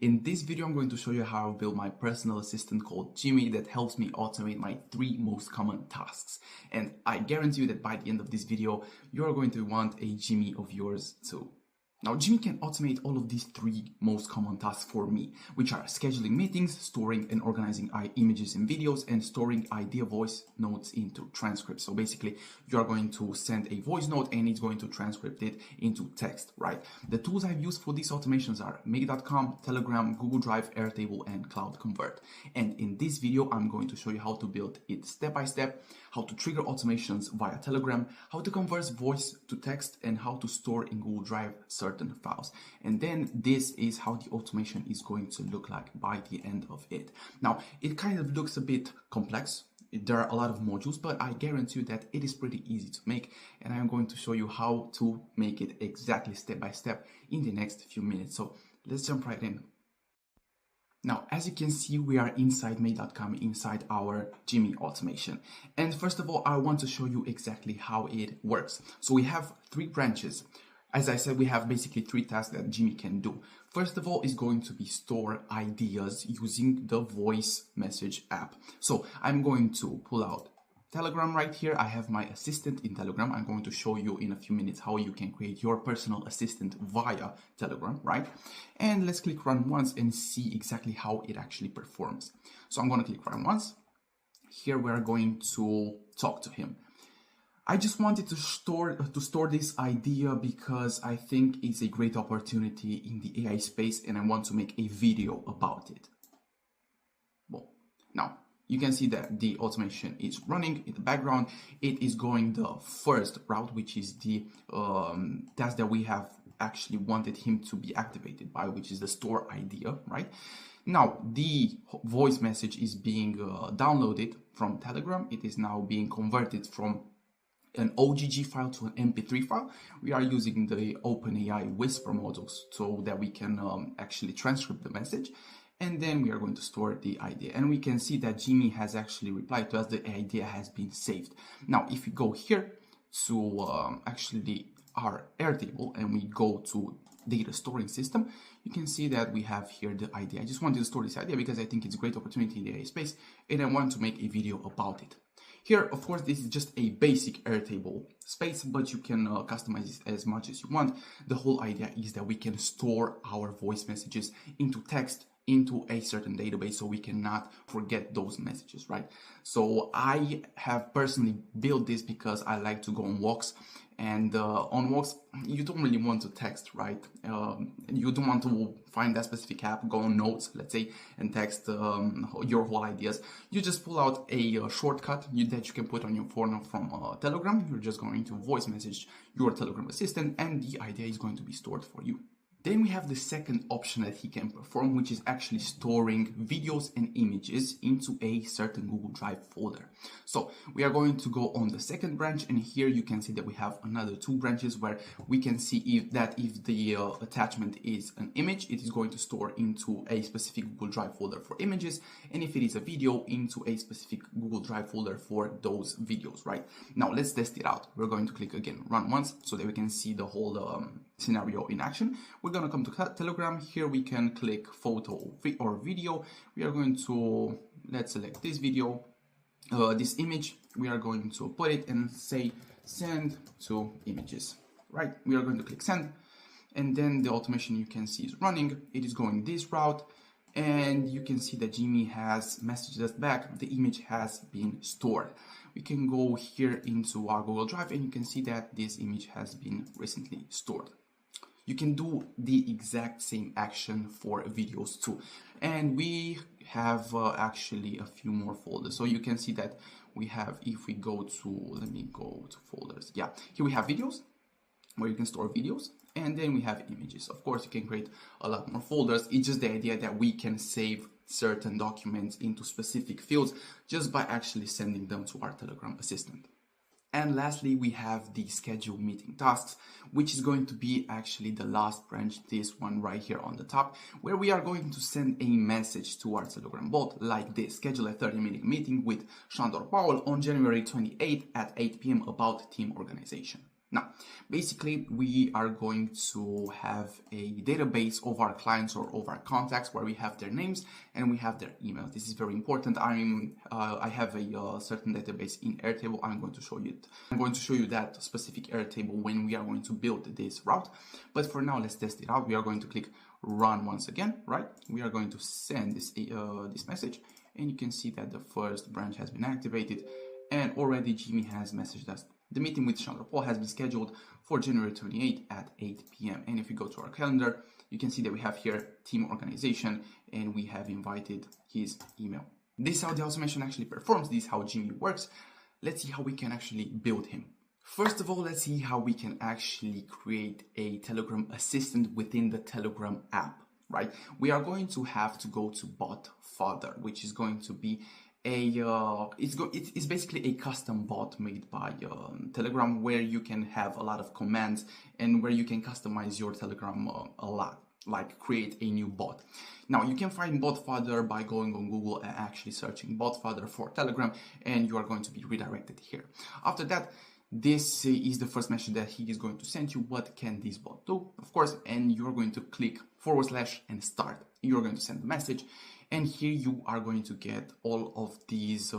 In this video, I'm going to show you how I build my personal assistant called Jimmy that helps me automate my 3 most common tasks. And I guarantee you that by the end of this video, you're going to want a Jimmy of yours too. Now, Jimmy can automate all of these 3 most common tasks for me, which are scheduling meetings, storing and organizing images and videos, and storing idea voice notes into transcripts. So basically, you are going to send a voice note and it's going to transcript it into text, right? The tools I've used for these automations are Make.com, Telegram, Google Drive, Airtable, and Cloud Convert. And in this video, I'm going to show you how to build it step by step, how to trigger automations via Telegram, how to convert voice to text, and how to store in Google Drive certain files. And then this is how the automation is going to look like by the end of it. Now, it kind of looks a bit complex. There are a lot of modules, but I guarantee you that it is pretty easy to make, and I'm going to show you how to make it exactly step by step in the next few minutes. So let's jump right in. Now, as you can see, we are inside Make.com, inside our Jimmy automation. And first of all, I want to show you exactly how it works. So we have 3 branches. As I said, we have basically 3 tasks that Jimmy can do. First of all is going to be store ideas using the voice message app. So I'm going to pull out Telegram right here. I have my assistant in Telegram. I'm going to show you in a few minutes how you can create your personal assistant via Telegram, right? And let's click run once and see exactly how it actually performs. So I'm going to click run once. Here we are going to talk to him. I just wanted to store this idea because I think it's a great opportunity in the AI space and I want to make a video about it. Well, now you can see that the automation is running in the background. It is going the first route, which is the task that we have actually wanted him to be activated by, which is the store idea, right? Now, the voice message is being downloaded from Telegram. It is now being converted from an OGG file to an MP3 file. We are using the OpenAI Whisper models so that we can actually transcript the message. And then we are going to store the idea. And we can see that Jimmy has actually replied to us. The idea has been saved. Now, if we go here to actually our Airtable and we go to data storing system, you can see that we have here the idea. I just wanted to store this idea because I think it's a great opportunity in the AI space and I want to make a video about it. Here, of course, this is just a basic Airtable space, but you can customize it as much as you want. The whole idea is that we can store our voice messages into text into a certain database so we cannot forget those messages, right? So I have personally built this because I like to go on walks, and on walks you don't really want to text, right? You don't want to find that specific app, go on notes, let's say, and text your whole ideas. You just pull out a shortcut that you can put on your phone from Telegram. You're just going to voice message your Telegram assistant and the idea is going to be stored for you. Then we have the second option that he can perform, which is actually storing videos and images into a certain Google Drive folder. So we are going to go on the second branch, and here you can see that we have another 2 branches where we can see if the attachment is an image, it is going to store into a specific Google Drive folder for images, and if it is a video, into a specific Google Drive folder for those videos, right? Now let's test it out. We're going to click again, run once, so that we can see the whole scenario in action. We're going to come to Telegram. Here we can click photo or video. We are going to, let's select this video, this image. We are going to put it and say send to images, right? We are going to click send, and then the automation you can see is running. It is going this route, and you can see that Jimmy has messaged us back. The image has been stored. We can go here into our Google Drive and you can see that this image has been recently stored. You can do the exact same action for videos too. And we have actually a few more folders. So you can see that we have, if we go to, let me go to folders. Yeah, here we have videos where you can store videos. And then we have images. Of course, you can create a lot more folders. It's just the idea that we can save certain documents into specific fields just by actually sending them to our Telegram assistant. And lastly, we have the schedule meeting tasks, which is going to be actually the last branch, this one right here on the top, where we are going to send a message to our Telegram bot like this: schedule a 30-minute meeting with Shandor Powell on January 28th at 8 p.m. about team organization. Now, basically, we are going to have a database of our clients or of our contacts where we have their names and we have their emails. This is very important. I have a certain database in Airtable. I'm going to show you it. I'm going to show you that specific Airtable when we are going to build this route. But for now, let's test it out. We are going to click run once again, right? We are going to send this message, and you can see that the first branch has been activated, and already Jimmy has messaged us. The meeting with Chandra Paul has been scheduled for January 28 at 8 p.m. And if you go to our calendar, you can see that we have here team organization and we have invited his email. This is how the automation actually performs. This is how Jimmy works. Let's see how we can actually build him. First of all, let's see how we can actually create a Telegram assistant within the Telegram app, right? We are going to have to go to bot father, which is going to be it's basically a custom bot made by Telegram, where you can have a lot of commands and where you can customize your Telegram a lot, like create a new bot. Now you can find BotFather by going on Google and actually searching BotFather for Telegram, and you are going to be redirected here. After that, this is the first message that he is going to send you. What can this bot do? Of course, and you're going to click / and start. You're going to send the message. And here you are going to get all of these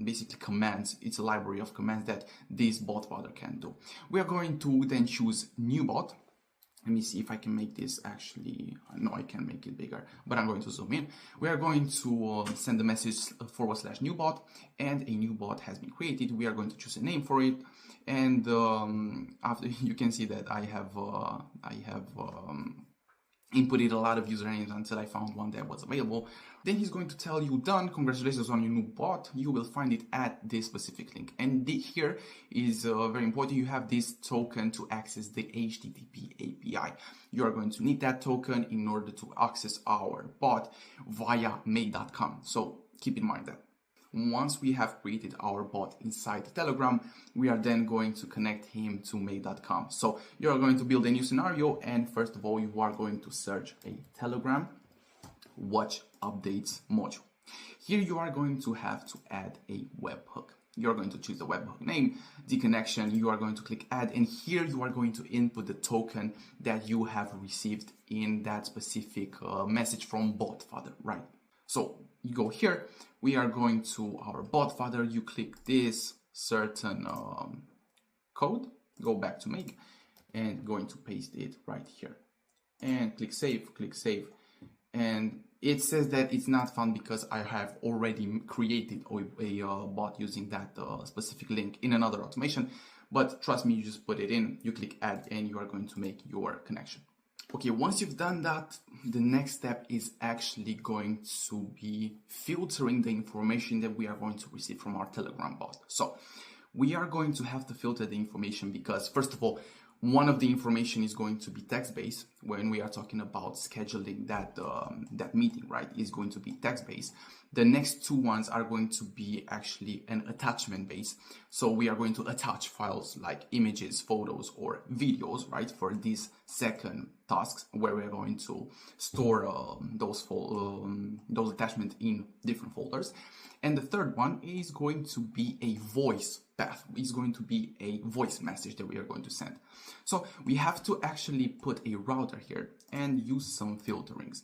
basically commands. It's a library of commands that this BotFather can do. We are going to then choose new bot. Let me see if I can make this actually, no, I can make it bigger, but I'm going to zoom in. We are going to send the message / new bot, and a new bot has been created. We are going to choose a name for it. And after, you can see that I have inputted a lot of usernames until I found one that was available. Then he's going to tell you, done, congratulations on your new bot. You will find it at this specific link. And here is very important. You have this token to access the HTTP API. You are going to need that token in order to access our bot via Made.com. So keep in mind that. Once we have created our bot inside Telegram, we are then going to connect him to Made.com. So you are going to build a new scenario, and first of all, you are going to search a Telegram watch updates module. Here you are going to have to add a webhook. You're going to choose the webhook name, the connection, you are going to click add, and here you are going to input the token that you have received in that specific message from BotFather, right? So you go here, we are going to our BotFather, you click this certain code, go back to make, and going to paste it right here. And click save, and it says that it's not found because I have already created a bot using that specific link in another automation. But trust me, you just put it in, you click add, and you are going to make your connection. Okay, once you've done that, the next step is actually going to be filtering the information that we are going to receive from our Telegram bot. So we are going to have to filter the information because, first of all, one of the information is going to be text-based. When we are talking about scheduling that meeting, right, is going to be text-based. The next two ones are going to be actually an attachment-based. So we are going to attach files like images, photos, or videos, right, for these second tasks where we're going to store those attachments in different folders. And the third one is going to be a voice path. It's going to be a voice message that we are going to send. So we have to actually put a router here and use some filterings.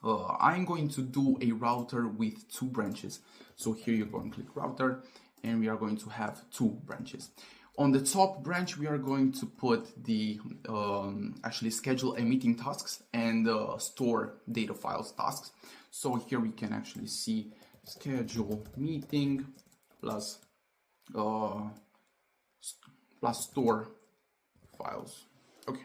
I'm going to do a router with 2 branches. So here you're going to click router, and we are going to have 2 branches. On the top branch, we are going to put the actually schedule a meeting tasks and store data files tasks. So here we can actually see schedule meeting plus store files. Okay.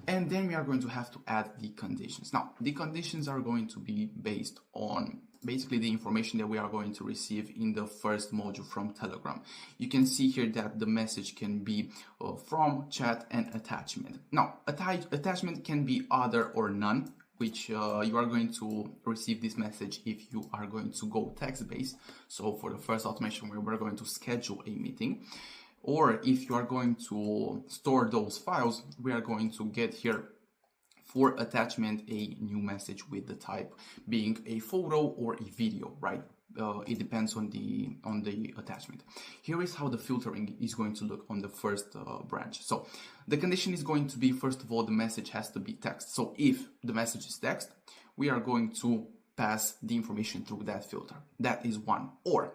And then we are going to have to add the conditions. Now, the conditions are going to be based on basically the information that we are going to receive in the first module from Telegram. You can see here that the message can be from, chat, and attachment. Now, attachment can be other or none, which you are going to receive this message if you are going to go text-based. So for the first automation where we're going to schedule a meeting, or if you are going to store those files, we are going to get here for attachment a new message with the type being a photo or a video, right? it depends on the attachment. Here is how the filtering is going to look on the first branch. So the condition is going to be, first of all, the message has to be text. So if the message is text, we are going to pass the information through that filter. That is one. Or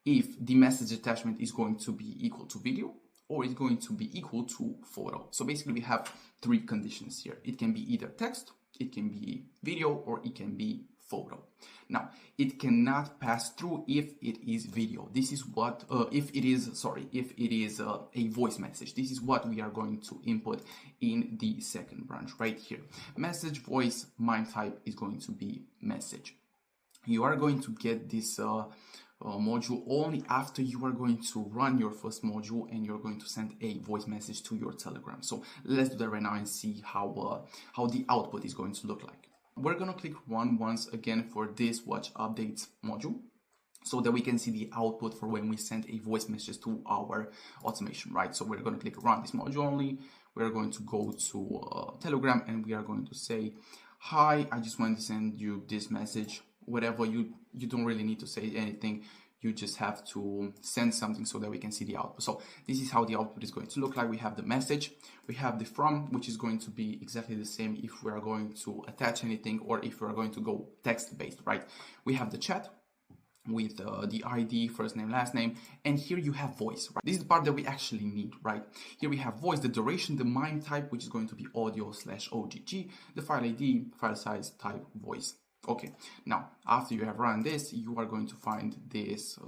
if the message attachment is going to be equal to video, or it's going to be equal to photo. So basically we have three conditions here. It can be either text, it can be video, or it can be photo. Now, it cannot pass through if it is video. This is what, if it is a voice message. This is what we are going to input in the second branch right here. Message, voice, MIME type is going to be message. You are going to get this module only after you are going to run your first module and you're going to send a voice message to your Telegram. So let's do that right now and see how the output is going to look like. We're going to click run once again for this watch updates module so that we can see the output for when we send a voice message to our automation, right? So we're going to click run this module only. We're going to go to Telegram and we are going to say, hi, I just want to send you this message. Whatever, you don't really need to say anything. You just have to send something so that we can see the output. So this is how the output is going to look like. We have the message, we have the from, which is going to be exactly the same if we are going to attach anything or if we are going to go text based, right? We have the chat with the ID, first name, last name, and here you have voice, right? This is the part that we actually need, right? Here we have voice, the duration, the MIME type, which is going to be audio/OGG, the file ID, file size, type, voice. Okay, now after you have run this, you are going to find this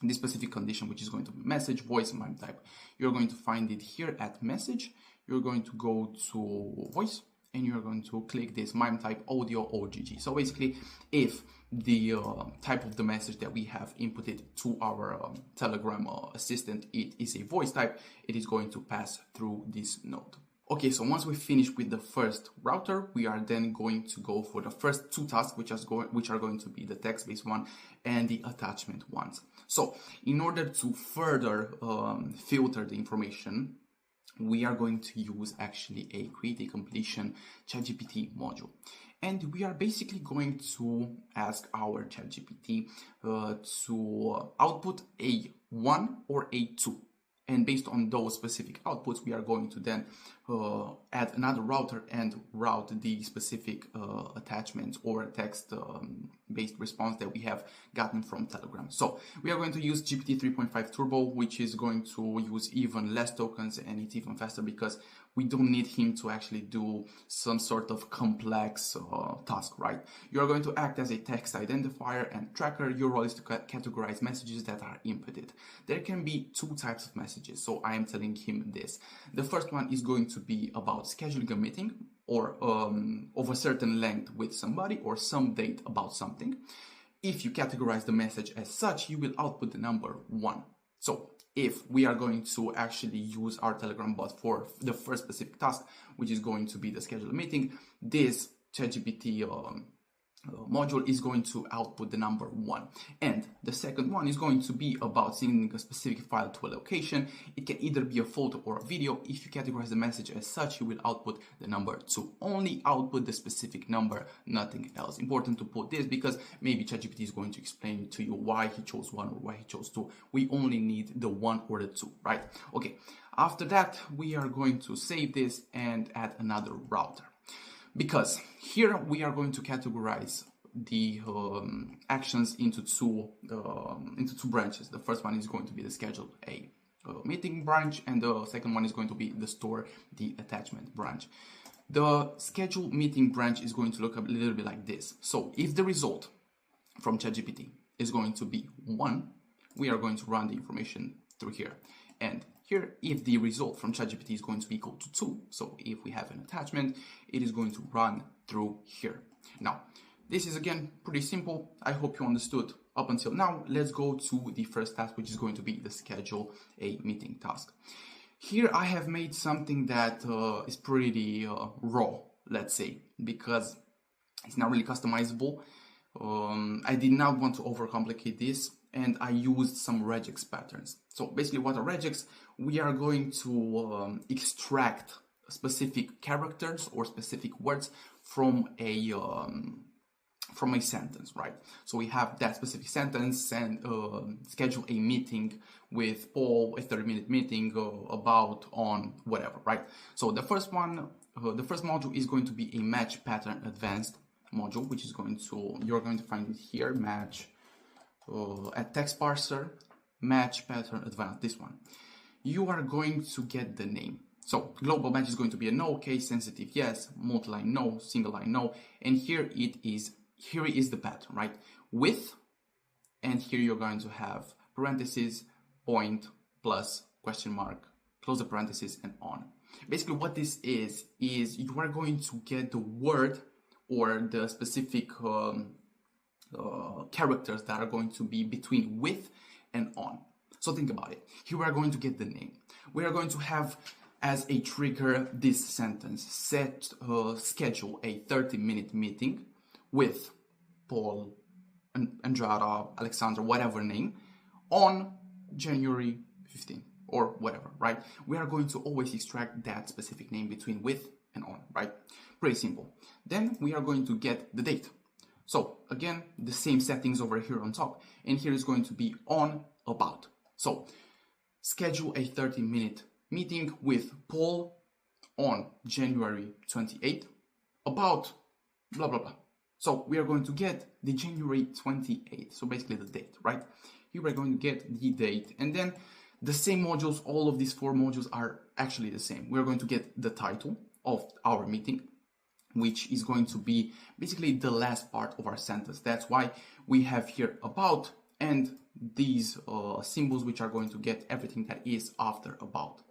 this specific condition, which is going to be message, voice, MIME type. You're going to find it here at message. You're going to go to voice and you're going to click this MIME type audio OGG. So basically, if the type of the message that we have inputted to our Telegram assistant, it is a voice type, it is going to pass through this node. Okay, so once we finish with the first router, we are then going to go for the first two tasks, which are going to be the text-based one and the attachment ones. So in order to further filter the information, we are going to use actually a create a completion ChatGPT module. And we are basically going to ask our ChatGPT to output a 1 or a 2. And based on those specific outputs, we are going to then add another router and route the specific attachments or text-based response that we have gotten from Telegram. So we are going to use GPT 3.5 Turbo, which is going to use even less tokens and it's even faster because we don't need him to actually do some sort of complex task, right? You're going to act as a text identifier and tracker. Your role is to categorize messages that are inputted. There can be two types of messages, so I am telling him this. The first one is going to be about scheduling a meeting or of a certain length with somebody or some date about something. If you categorize the message as such, you will output the number 1. So if we are going to actually use our Telegram bot for the first specific task, which is going to be the schedule meeting, this ChatGPT module is going to output the number 1. And the second one is going to be about sending a specific file to a location. It can either be a photo or a video. If you categorize the message as such, you will output the number 2. Only output the specific number, nothing else. Important to put this because maybe ChatGPT is going to explain to you why he chose 1 or why he chose 2. We only need the 1 or the 2, right? Okay, after that, we are going to save this and add another router. Because here we are going to categorize the actions into two branches. The first one is going to be the schedule a meeting branch, and the second one is going to be the store the attachment branch. The schedule meeting branch is going to look a little bit like this. So if the result from ChatGPT is going to be 1, we are going to run the information through here. And here, if the result from ChatGPT is going to be equal to 2, so if we have an attachment, it is going to run through here. Now, this is again pretty simple. I hope you understood up until now. Let's go to the first task, which is going to be the schedule a meeting task. Here I have made something that is pretty raw, let's say, because it's not really customizable. I did not want to overcomplicate this, and I used some regex patterns. So basically what are regex? We are going to extract specific characters or specific words from from a sentence, right? So we have that specific sentence and schedule a meeting with Paul, a 30-minute meeting about on whatever, right? So the first one, the first module is going to be a match pattern advanced module, which is going to, you're going to find it here, match at text parser, match pattern advanced, this one. You are going to get the name. So global match is going to be a no, case sensitive yes, multi-line no, single line no, and here it is the pattern, right? With, and here you're going to have parentheses, point, plus, question mark, close the parentheses, and on. Basically what this is you are going to get the word or the specific characters that are going to be between with and on. So think about it. Here we are going to get the name. We are going to have as a trigger this sentence, schedule a 30-minute meeting with Paul, Andrada, Alexandra, whatever name, on January 15 or whatever, right? We are going to always extract that specific name between with and on, right? Pretty simple. Then we are going to get the date. So again, the same settings over here on top, and here is going to be on about. So schedule a 30-minute meeting with Paul on January 28th about blah, blah, blah. So we are going to get the January 28th. So basically the date, right? Here we're going to get the date, and then the same modules, all of these 4 modules are actually the same. We're going to get the title of our meeting, which is going to be basically the last part of our sentence. That's why we have here about and these symbols, which are going to get everything that is after about.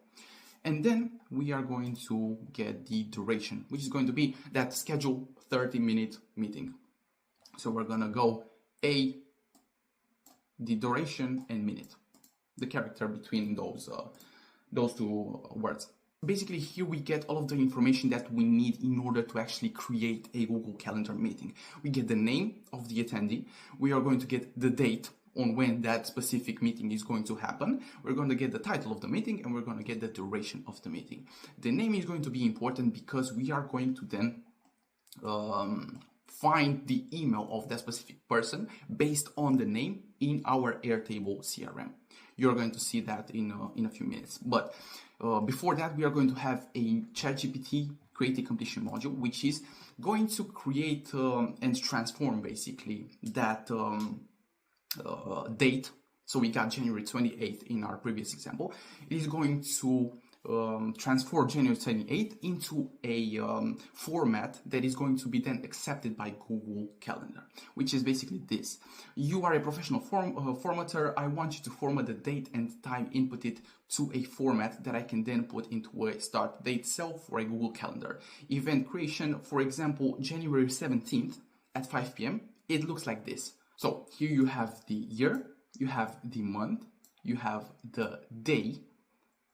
And then we are going to get the duration, which is going to be that schedule 30-minute meeting. So we're going to go the duration and minute, the character between those 2 words. Basically, here we get all of the information that we need in order to actually create a Google Calendar meeting. We get the name of the attendee. We are going to get the date on when that specific meeting is going to happen. We're going to get the title of the meeting, and we're going to get the duration of the meeting. The name is going to be important because we are going to then find the email of that specific person based on the name in our Airtable CRM. You're going to see that in a few minutes. But before that, we are going to have a ChatGPT create a completion module, which is going to create and transform basically that date. So we got January 28th in our previous example. It is going to transform January 28th into a format that is going to be then accepted by Google Calendar, which is basically this. You are a professional formatter. I want you to format the date and time, input it to a format that I can then put into a start date cell for a Google Calendar. Event creation, for example, January 17th at 5 p.m. It looks like this. So here you have the year, you have the month, you have the day,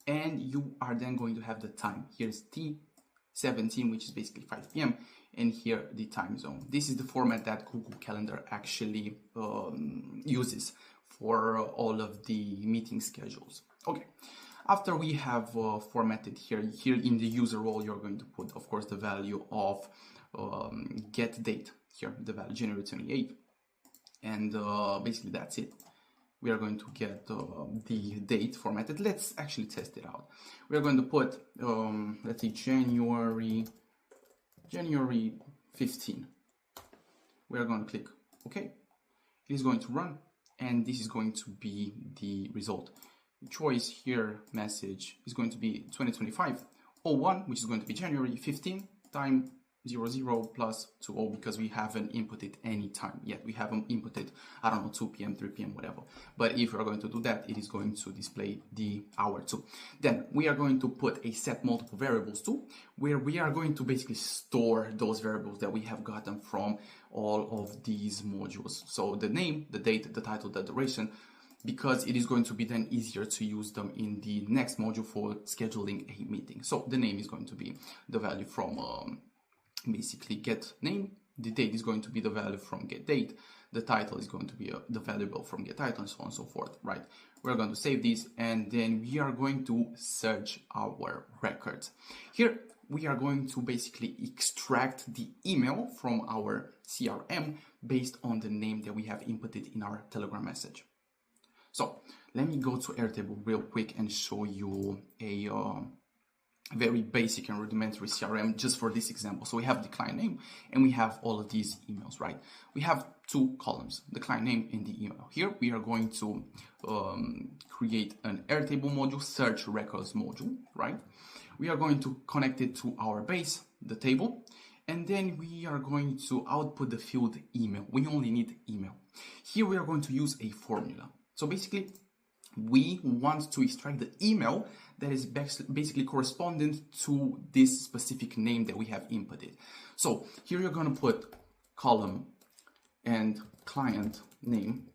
and you are then going to have the time. Here's T17, which is basically 5 p.m. and here the time zone. This is the format that Google Calendar actually uses for all of the meeting schedules. Okay, after we have formatted here in the user role, you're going to put, of course, the value of get date here, the value January 28th, and basically that's it. We are going to get the date formatted. Let's actually test it out. We are going to put, let's say January 15. We are going to click OK. It is going to run, and this is going to be the result. The choice here message is going to be 2025-01, which is going to be January 15, time 00 plus 20 because we haven't inputted any time yet. We haven't inputted, I don't know, 2 p.m., 3 p.m., whatever. But if we're going to do that, it is going to display the hour too. Then we are going to put a set multiple variables too, where we are going to basically store those variables that we have gotten from all of these modules. So the name, the date, the title, the duration, because it is going to be then easier to use them in the next module for scheduling a meeting. So the name is going to be the value from basically get name, the date is going to be the value from get date, the title is going to be the variable from get title, and so on and so forth, right? We're going to save this, and then we are going to search our records. Here we are going to basically extract the email from our CRM based on the name that we have inputted in our Telegram message. So let me go to Airtable real quick and show you a very basic and rudimentary CRM just for this example. So we have the client name and we have all of these emails, right? We have two columns, the client name and the email. Here we are going to create an Airtable module, search records module, right? We are going to connect it to our base, the table, and then we are going to output the field email. We only need email. Here we are going to use a formula. So basically, we want to extract the email that is basically correspondent to this specific name that we have inputted. So here you're going to put column and client name.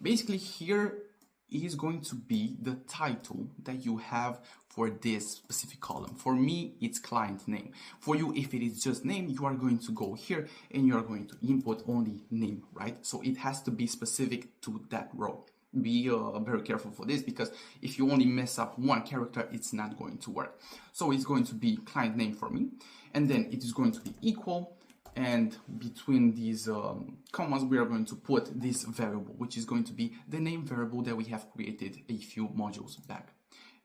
Basically here is going to be the title that you have for this specific column. For me, it's client name. For you, if it is just name, you are going to go here and you are going to input only name, right? So it has to be specific to that row. Be very careful for this, because if you only mess up one character, it's not going to work. So it's going to be client name for me, and then it is going to be equal, and between these commas we are going to put this variable, which is going to be the name variable that we have created a few modules back.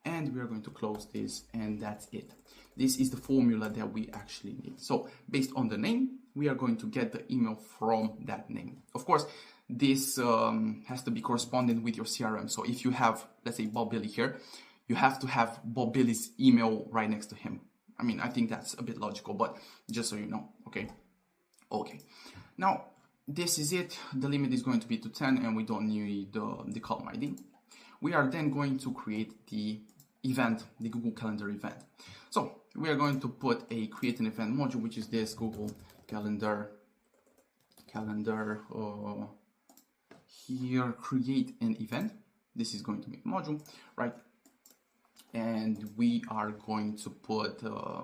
And we are going to close this, and that's it. This is the formula that we actually need. So based on the name, we are going to get the email from that name. Of course, this has to be correspondent with your CRM. So if you have, let's say, Bob Billy here, you have to have Bob Billy's email right next to him. I mean, I think that's a bit logical, but just so you know, okay? Okay. Now, this is it. The limit is going to be to 10, and we don't need the column ID. We are then going to create the event, the Google Calendar event. So we are going to put a create an event module, which is this Google Calendar, here, create an event. This is going to be a module, right? And we are going to put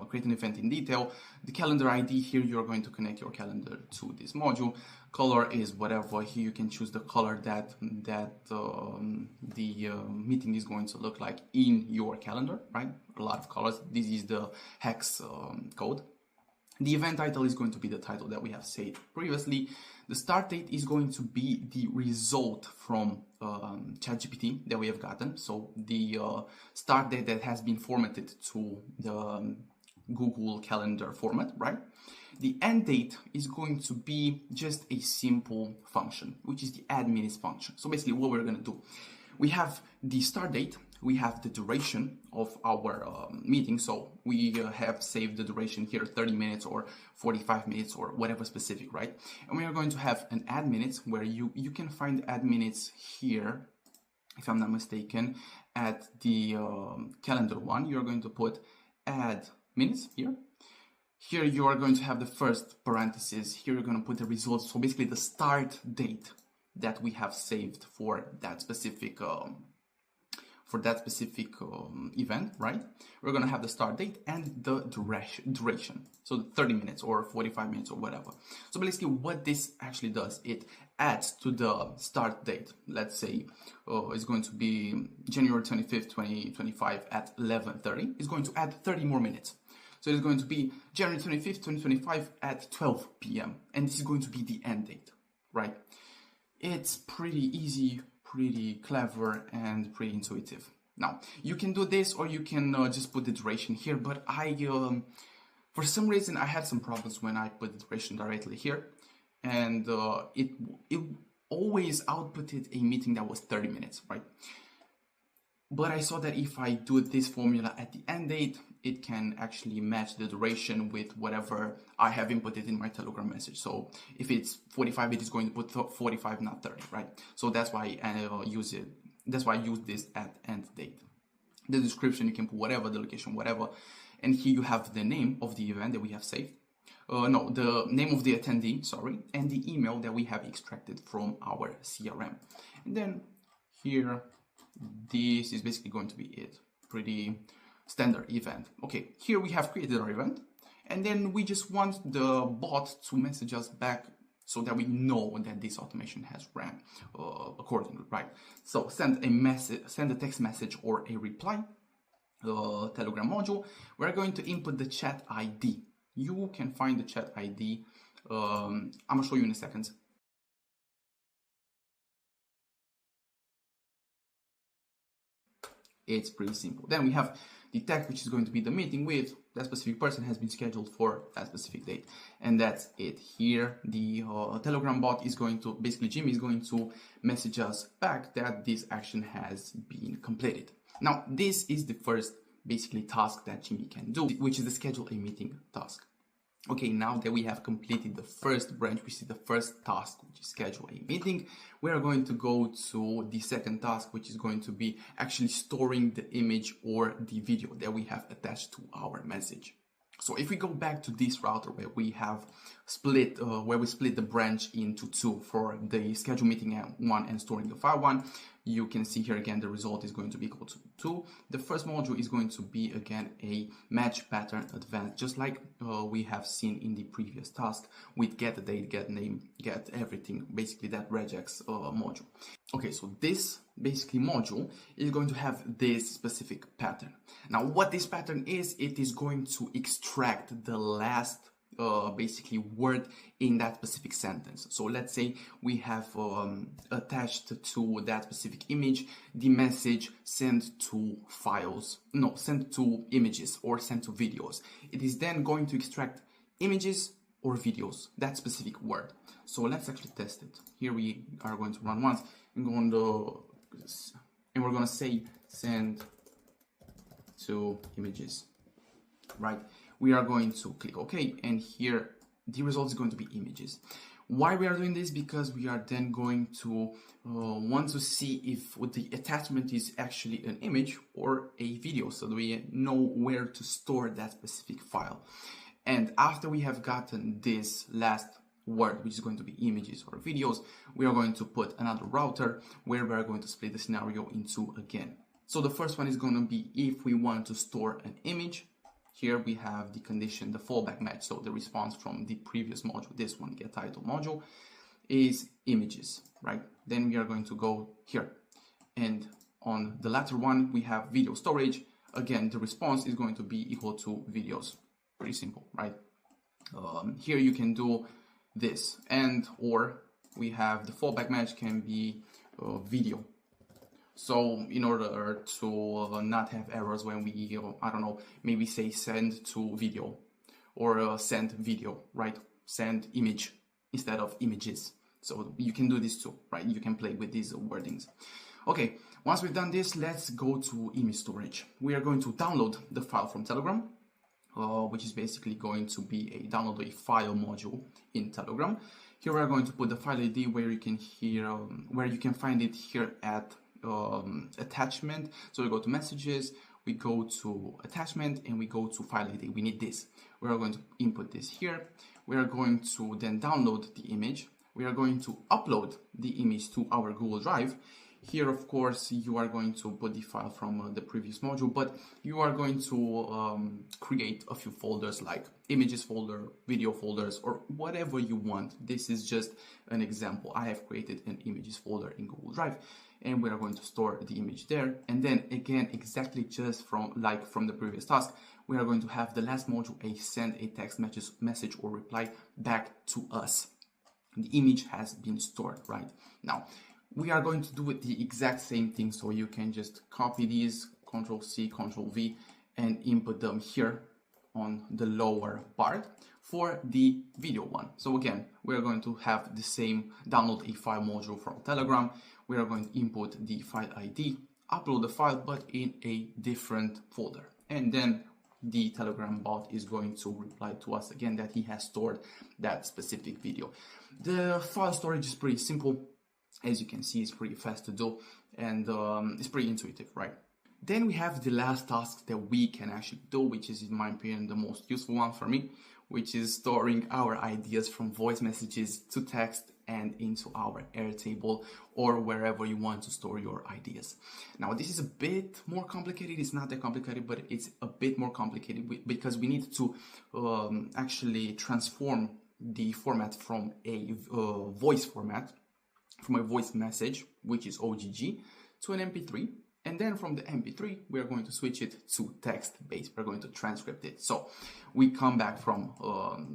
create an event in detail. The calendar ID here, you're going to connect your calendar to this module. Color is whatever. Here you can choose the color that the meeting is going to look like in your calendar, right? A lot of colors. This is the hex code. The event title is going to be the title that we have said previously. The start date is going to be the result from ChatGPT that we have gotten. So the start date that has been formatted to the Google Calendar format, right? The end date is going to be just a simple function, which is the add minutes function. So basically what we're going to do, we have the start date, we have the duration of our meeting. So we have saved the duration here, 30 minutes or 45 minutes or whatever specific, right? And we are going to have an add minutes where you can find add minutes here, if I'm not mistaken, at the calendar one. You're going to put add minutes here. Here you are going to have the first parenthesis. Here you're going to put the results. So basically the start date that we have saved for that specific event, right? We're going to have the start date and the duration. So 30 minutes or 45 minutes or whatever. So basically what this actually does, it adds to the start date. Let's say it's going to be January 25th, 2025 at 11:30. It's going to add 30 more minutes. So it's going to be January 25th, 2025 at 12 p.m. And this is going to be the end date, right? It's pretty easy, pretty clever, and pretty intuitive. Now, you can do this or you can just put the duration here, but for some reason, I had some problems when I put the duration directly here, and it always outputted a meeting that was 30 minutes, right? But I saw that if I do this formula at the end date, it can actually match the duration with whatever I have inputted in my Telegram message. So if it's 45, it is going to put 45, not 30, right? So that's why I use it. That's why I use this at end date. The description, you can put whatever, the location, whatever. And here you have the name of the event that we have saved. The name of the attendee, sorry, and the email that we have extracted from our CRM. And then here, this is basically going to be it. Pretty standard event. Okay, here we have created our event, and then we just want the bot to message us back so that we know that this automation has ran accordingly, right? So send a text message or a reply Telegram module, we're going to input the chat ID. You can find the chat ID. I'm gonna show you in a second. It's pretty simple. Then we have the text, which is going to be the meeting with that specific person has been scheduled for that specific date. And that's it. Here, the Telegram bot is going to, basically Jimmy is going to message us back that this action has been completed. Now, this is the first basically task that Jimmy can do, which is the schedule a meeting task. Okay, now that we have completed the first branch, which is the first task, which is schedule a meeting, we are going to go to the second task, which is going to be actually storing the image or the video that we have attached to our message. So if we go back to this router where we have split, we split the branch into two for the schedule meeting one and storing the file one, you can see here again the result is going to be equal to 2. The first module is going to be again a match pattern advanced, just like we have seen in the previous task with get date, get name, get everything, basically that regex module. Okay, so this basically module is going to have this specific pattern. Now what this pattern is, it is going to extract the last basically word in that specific sentence. So let's say we have attached to that specific image the message sent to sent to images or sent to videos. It is then going to extract images or videos, that specific word. So let's actually test it. Here we are going to run once and we're going to say send to images, right? We are going to click OK, and here the result is going to be images. Why we are doing this? Because we are then going to want to see if the attachment is actually an image or a video, so that we know where to store that specific file. And after we have gotten this last word, which is going to be images or videos, we are going to put another router where we are going to split the scenario in two again. So the first one is going to be if we want to store an image. Here we have the condition, the fallback match. So the response from the previous module, this one, get title module, is images, right? Then we are going to go here. And on the latter one, we have video storage. Again, the response is going to be equal to videos. Pretty simple, right? Here you can do this, and or we have the fallback match can be video. So in order to not have errors when we, I don't know, maybe say send to video or send video, right? Send image instead of images. So you can do this too, right? You can play with these wordings. Okay, once we've done this, let's go to image storage. We are going to download the file from Telegram, which is basically going to be a download a file module in Telegram. Here we are going to put the file ID where you can find it here at attachment. So we go to messages, we go to attachment, and we go to file ID. We need this. We are going to input this here. We are going to then download the image. We are going to upload the image to our Google Drive. Here, of course, you are going to put the file from the previous module, but you are going to create a few folders like images folder, video folders, or whatever you want. This is just an example. I have created an images folder in Google Drive, and we are going to store the image there. And then again, exactly just from the previous task, we are going to have the last module send a text message or reply back to us. The image has been stored, right? Now, we are going to do it the exact same thing, so you can just copy these, Ctrl+C, Ctrl+V, and input them here on the lower part for the video one. So again, we are going to have the same download a file module from Telegram. We are going to input the file ID, upload the file, but in a different folder. And then the Telegram bot is going to reply to us again that he has stored that specific video. The file storage is pretty simple. As you can see, it's pretty fast to do, and it's pretty intuitive, right? Then we have the last task that we can actually do, which is, in my opinion, the most useful one for me, which is storing our ideas from voice messages to text and into our Airtable or wherever you want to store your ideas. Now, this is a bit more complicated. It's not that complicated, but it's a bit more complicated because we need to actually transform the format from a voice format, from a voice message, which is OGG, to an MP3. And then from the MP3, we are going to switch it to text-based. We're going to transcript it. So we come back from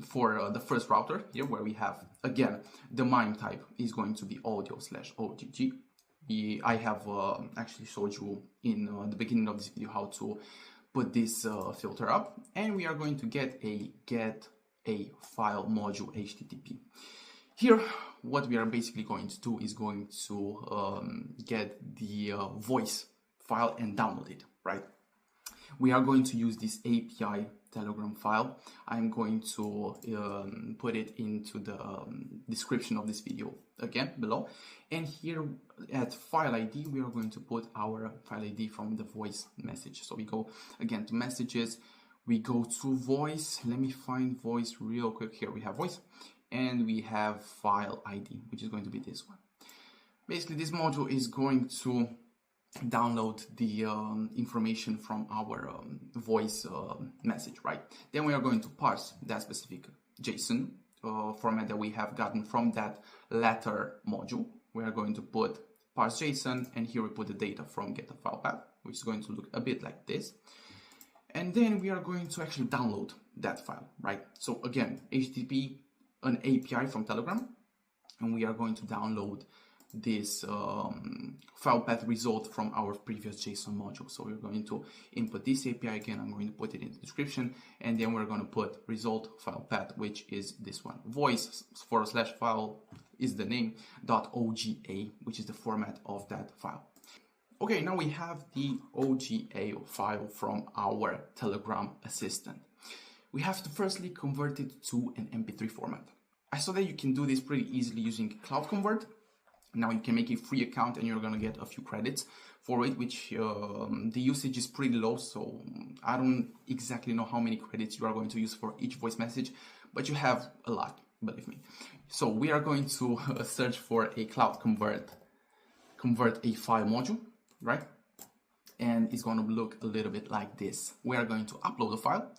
for the first router here, where we have, again, the MIME type is going to be audio/OGG. I have actually showed you in the beginning of this video how to put this filter up, and we are going to get a file module HTTP. Here, what we are basically going to do is going to get the voice file and download it, right? We are going to use this API Telegram file. I'm going to put it into the description of this video again below. And here at file ID, we are going to put our file ID from the voice message. So we go again to messages, we go to voice. Let me find voice real quick. Here we have voice, and we have file ID, which is going to be this one. Basically, this module is going to download the information from our voice message, right? Then we are going to parse that specific JSON format that we have gotten from that latter module. We are going to put parse JSON, and here we put the data from get a file path, which is going to look a bit like this. And then we are going to actually download that file, right? So again, HTTP, an API from Telegram, and we are going to download this file path result from our previous JSON module. So we're going to input this API again. I'm going to put it in the description, and then we're going to put result file path, which is this one. Voice/file is the name .oga, which is the format of that file. Okay, now we have the OGA file from our Telegram assistant. We have to firstly convert it to an MP3 format. I saw that you can do this pretty easily using Cloud Convert. Now you can make a free account and you're gonna get a few credits for it, which the usage is pretty low, so I don't exactly know how many credits you are going to use for each voice message, but you have a lot, believe me. So we are going to search for a Cloud Convert a file module, right? And it's going to look a little bit like this. We are going to upload the file.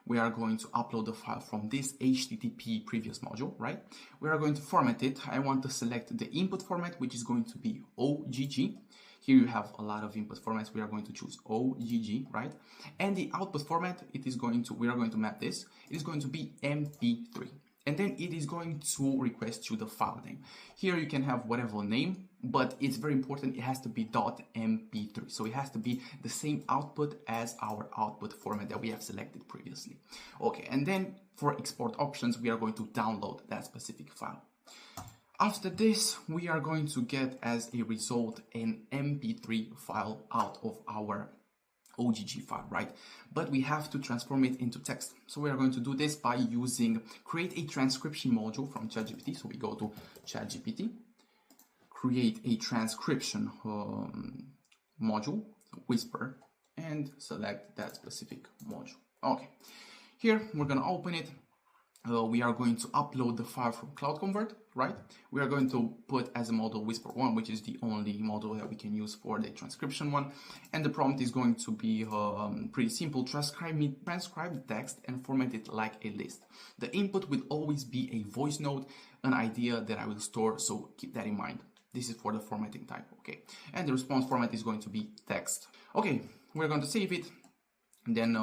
We are going to upload the file from this HTTP previous module, right? We are going to format it. I want to select the input format, which is going to be OGG. Here you have a lot of input formats. We are going to choose OGG, right? And the output format, we are going to map this. It is going to be MP3. And then it is going to request you the file name. Here you can have whatever name, but it's very important, it has to be .mp3. So it has to be the same output as our output format that we have selected previously. Okay, and then for export options, we are going to download that specific file. After this, we are going to get as a result an MP3 file out of our OGG file, right? But we have to transform it into text. So we are going to do this by using create a transcription module from ChatGPT. So we go to ChatGPT, create a transcription module, Whisper, and select that specific module. Okay, here we're going to open it. We are going to upload the file from Cloud Convert, right? We are going to put as a model Whisper 1, which is the only model that we can use for the transcription one. And the prompt is going to be pretty simple. Transcribe the text and format it like a list. The input will always be a voice note, an idea that I will store, so keep that in mind. This is for the formatting type, okay? And the response format is going to be text. Okay, we're going to save it. And then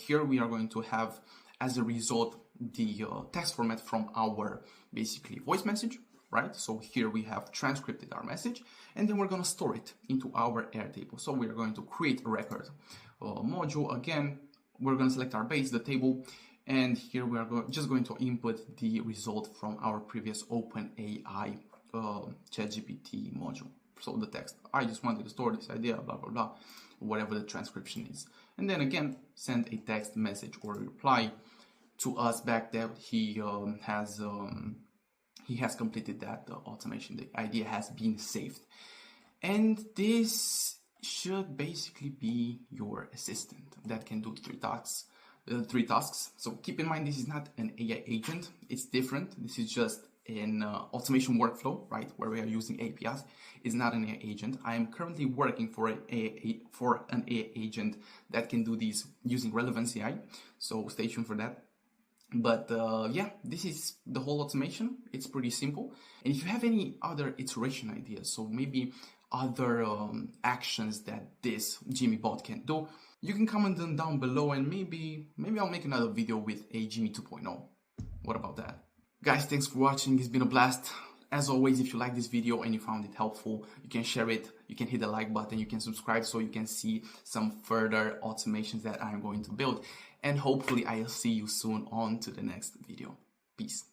here we are going to have, as a result, the text format from our basically voice message, right? So here we have transcribed our message, and then we're going to store it into our Airtable. So we are going to create a record module. Again, we're going to select our base, the table, and here we are just going to input the result from our previous OpenAI ChatGPT module. So the text, I just wanted to store this idea, blah, blah, blah, whatever the transcription is. And then again, send a text message or a reply to us back that he has completed that automation. The idea has been saved. And this should basically be your assistant that can do three tasks. So keep in mind, this is not an AI agent. It's different. This is just an automation workflow, right, where we are using APIs. It's not an AI agent. I am currently working for an AI agent that can do these using Relevance AI. So stay tuned for that. But yeah, this is the whole automation. It's pretty simple. And if you have any other iteration ideas, so maybe other actions that this Jimmy bot can do, you can comment them down below, and maybe I'll make another video with a Jimmy 2.0. What about that? Guys, thanks for watching. It's been a blast. As always, if you like this video and you found it helpful, you can share it, you can hit the like button, you can subscribe so you can see some further automations that I'm going to build. And hopefully I'll see you soon on to the next video. Peace.